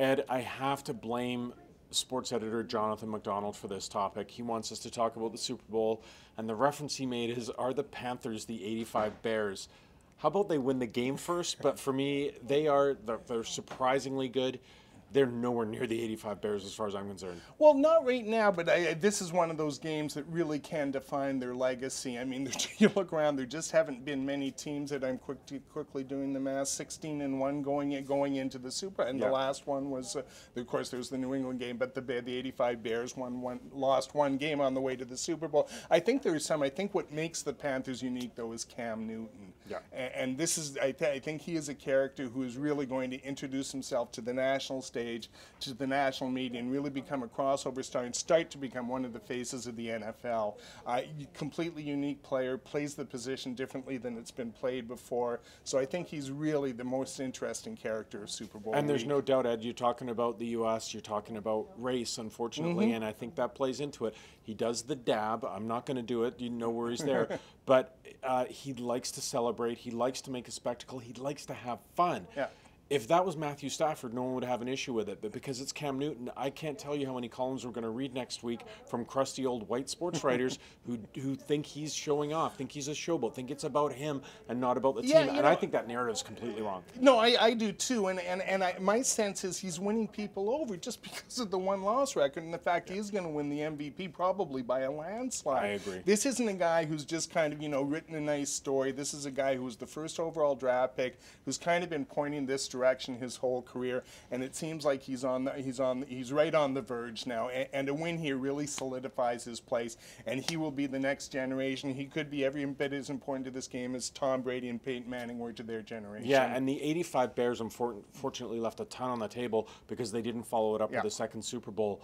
Ed, I have to blame sports editor Jonathan McDonald for this topic. He wants us to talk about the Super Bowl, and the reference he made is, are the Panthers the 85 Bears? How about they win the game first? But for me, they're surprisingly good. They're nowhere near the 85 Bears as far as I'm concerned. Well, not right now, but this is one of those games that really can define their legacy. I mean, you look around, there just haven't been many teams that I'm quickly doing the math, 16-1 going into the Super, and the last one was, of course, there was the New England game, but the 85 Bears lost one game on the way to the Super Bowl. I think what makes the Panthers unique, though, is Cam Newton. Yeah. And this is, I think he is a character who is really going to introduce himself to the national stage, to the national media, and really become a crossover star and start to become one of the faces of the NFL. Completely unique player, plays the position differently than it's been played before. So I think he's really the most interesting character of Super Bowl And there's week. no doubt, Ed, you're talking about the U.S., you're talking about race, unfortunately, and I think that plays into it. He does the dab. I'm not going to do it. No worries there. But he likes to celebrate. He likes to make a spectacle. He likes to have fun. Yeah. If that was Matthew Stafford, no one would have an issue with it. But because it's Cam Newton, I can't tell you how many columns we're going to read next week from crusty old white sports writers who think he's showing off, think he's a showboat, think it's about him and not about the team. And I think that narrative is completely wrong. No, I do too. And my sense is he's winning people over just because of the one-loss record and the fact he is going to win the MVP probably by a landslide. I agree. This isn't a guy who's just kind of, written a nice story. This is a guy who was the first overall draft pick, who's kind of been pointing this direction his whole career, and it seems like he's right on the verge now, and a win here really solidifies his place, and he will be the next generation. He could be every bit as important to this game as Tom Brady and Peyton Manning were to their generation. Yeah, and the 85 Bears unfortunately left a ton on the table because they didn't follow it up with a second Super Bowl.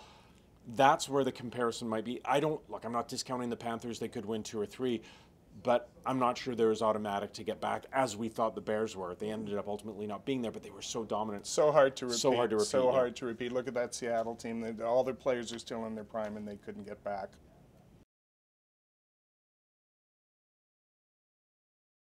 That's where the comparison might be. I'm not discounting the Panthers. They could win 2 or 3. But I'm not sure they're as automatic to get back as we thought the Bears were. They ended up ultimately not being there, but they were so dominant. So hard to repeat. So hard to repeat. So hard to repeat. Look at that Seattle team. All their players are still in their prime, and they couldn't get back.